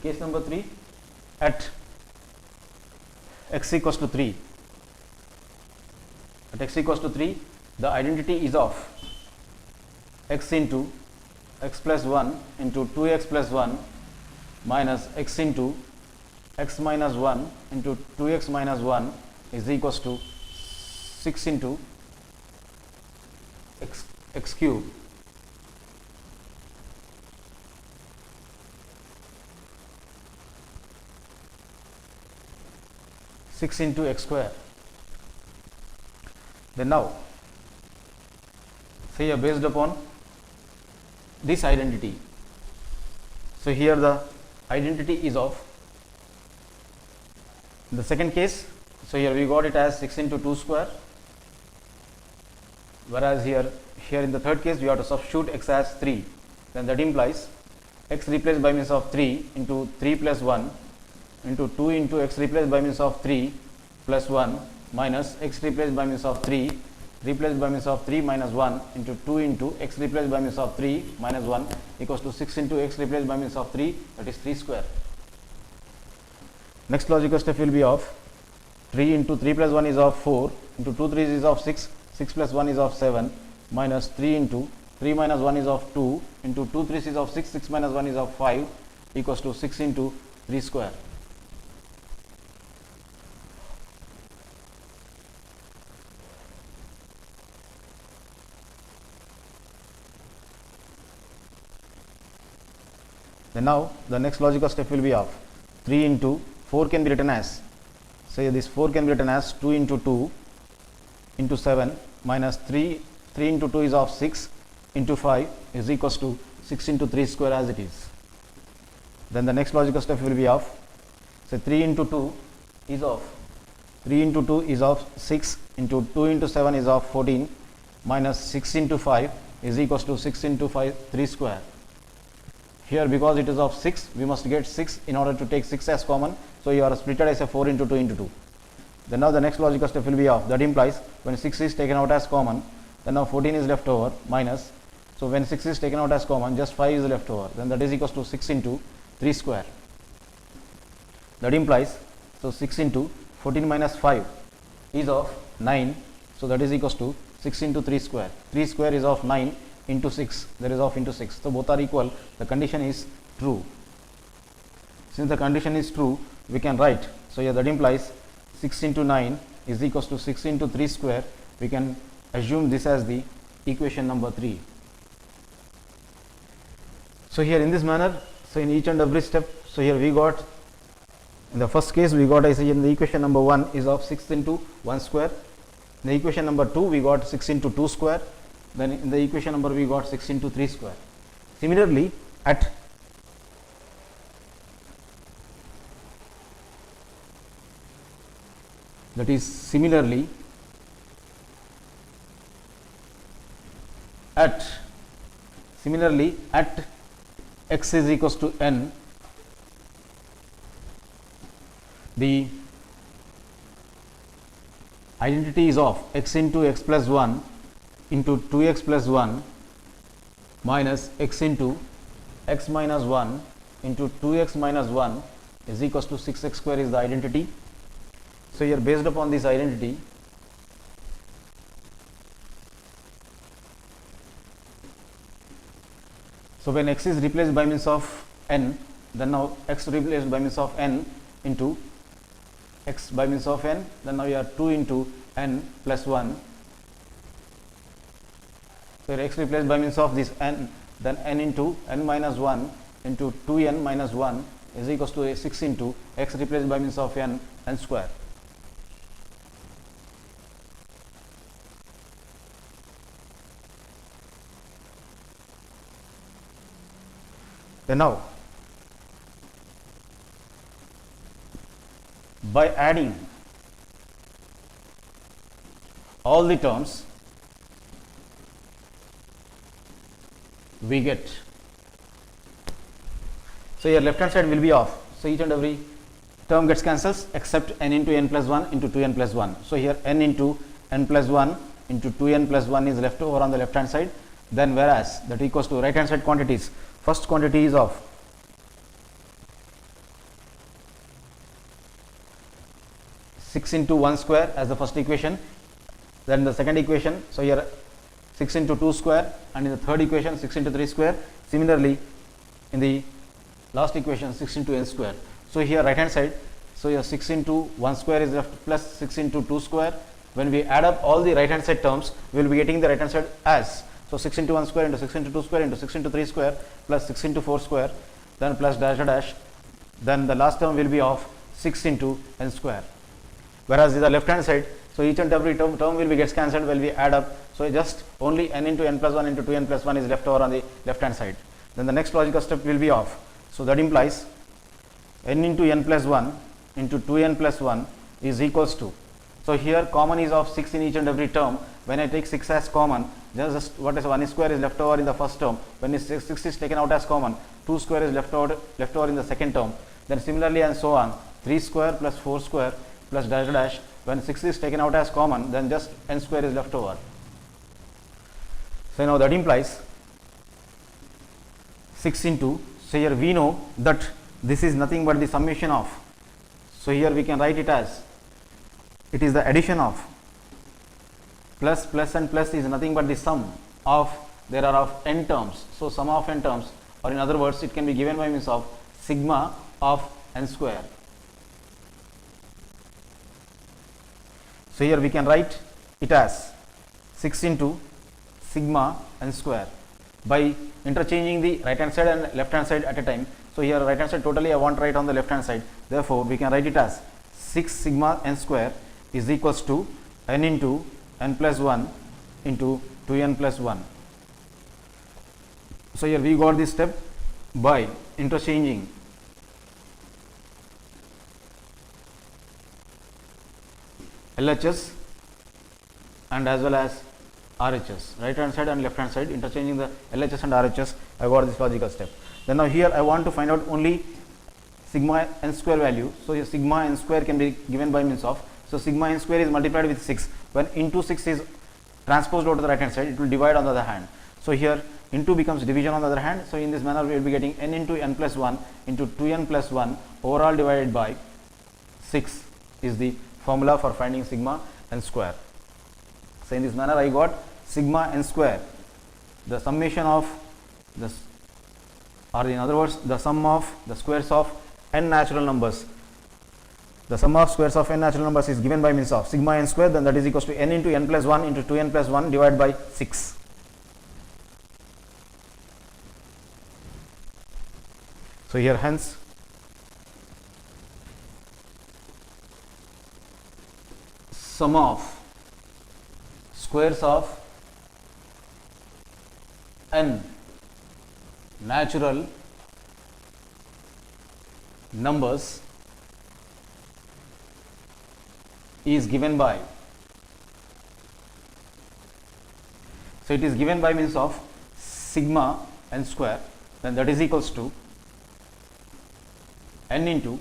case number 3, at x equals to 3, the identity is of x into x plus 1 into 2x plus 1 minus x into x minus 1 into 2x minus 1 is equals to 6 into x cube. Six into x square. Then now, say based upon this identity. So here the identity is of the second case. So here we got it as 6 into 2 square, whereas here in the third case we have to substitute x as 3. Then that implies x replaced by means of 3 into 3 plus 1 into 2 into x replaced by means of 3 plus 1 minus x replaced by means of 3 replaced by means of 3 minus 1 into 2 into x replaced by means of 3 minus 1 equals to 6 into x replaced by means of 3, that is 3 square. Next logical step will be of 3 into 3 plus 1 is of 4 into 2 3 is of 6, 6 plus 1 is of 7 minus 3 into 3 minus 1 is of 2 into 2 3 is of 6, 6 minus 1 is of 5 equals to 6 into 3 square. Then now the next logical step will be of 3 into 4 can be written as, say this 4 can be written as 2 into 2 into 7 minus 3 into 2 is of 6 into 5 is equals to 6 into 3 square as it is. Then the next logical step will be of, say 3 into 2 is of 6 into 2 into 7 is of 14 minus 6 into 5 is equals to 6 into 5 3 square. Here because it is of 6, we must get 6 in order to take 6 as common. So you are splitted as a 4 into 2 into 2. Then now the next logical step will be of, that implies when 6 is taken out as common, then now 14 is left over minus, so when 6 is taken out as common, just 5 is left over, then that is equals to 6 into 3 square. That implies, so 6 into 14 minus 5 is of 9, so that is equals to 6 into 3 square. 3 square is of 9 into 6, that is of into 6. So both are equal, the condition is true. Since the condition is true, we can write, so here that implies 6 into 9 is equals to 6 into 3 square. We can assume this as the equation number 3. So here in this manner, so in each and every step, so here we got, in the first case we got, I say in the equation number 1 is of 6 into 1 square. In the equation number 2 we got 6 into 2 square. Then in the equation number we got 6 into 3 square. Similarly, at x is equals to n, the identity is of x into x plus 1 into 2x plus 1 minus x into x minus 1 into 2x minus 1 is equals to 6x square is the identity. So here based upon this identity, so when x is replaced by means of n, then now x replaced by means of n into x by means of n, then now you have 2 into n plus 1. So x replaced by means of this n, then n into n minus 1 into 2n minus 1 is equals to 6 into x replaced by means of n square. Then now by adding all the terms, we get, so your left hand side will be off, so each and every term gets cancels except n into n plus 1 into 2n plus 1. So here n into n plus 1 into 2n plus 1 is left over on the left hand side. Then whereas that equals to right hand side quantities, first quantity is of 6 into 1 square as the first equation, then the second equation, so here 6 into 2 square, and in the third equation 6 into 3 square. Similarly, in the last equation 6 into n square. So here right hand side, so here 6 into 1 square is left plus 6 into 2 square. When we add up all the right hand side terms, we will be getting the right hand side as, so 6 into 1 square into 6 into 2 square into 6 into 3 square plus 6 into 4 square, then plus dash dash, then the last term will be of 6 into n square. Whereas the left hand side, so each and every term will be gets cancelled when we add up, so just only n into n plus 1 into 2n plus 1 is left over on the left hand side. Then the next logical step will be of, so that implies n into n plus 1 into 2n plus 1 is equals to, so here common is of 6 in each and every term. When I take 6 as common, just what is 1 square is left over in the first term. When 6 is taken out as common, 2 square is left over in the second term. Then similarly and so on, 3 square plus 4 square plus dash dash. When 6 is taken out as common, then just n square is left over. So now that implies 6 into, so here we know that this is nothing but the summation of, so here we can write it as, it is the addition of, plus plus and plus is nothing but the sum of, there are of n terms, so sum of n terms, or in other words it can be given by means of sigma of n square. So here we can write it as 6 into sigma n square by interchanging the right hand side and left hand side at a time. So here right hand side totally I want to write on the left hand side, therefore we can write it as 6 sigma n square is equals to n into n plus 1 into 2n plus 1. So here we got this step by interchanging LHS and as well as RHS, right hand side and left hand side, interchanging the LHS and RHS, I got this logical step. Then now here I want to find out only sigma n square value. So here sigma n square can be given by means of, so sigma n square is multiplied with 6. When into 6 is transposed over to the right hand side, it will divide on the other hand. So here into becomes division on the other hand. So in this manner we will be getting n into n plus 1 into 2n plus 1 overall divided by 6 is the formula for finding sigma n square. So in this manner I got sigma n square, the summation of this, or in other words the sum of the squares of n natural numbers. The sum of squares of n natural numbers is given by means of sigma n square, then that is equals to n into n plus 1 into 2n plus 1 divided by 6. So here hence sum of squares of n natural numbers is given by, so it is given by means of sigma n square, then that is equals to n into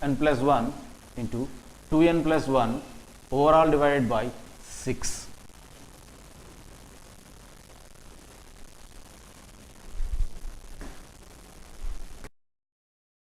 n plus 1 into 2n plus 1 overall divided by 6.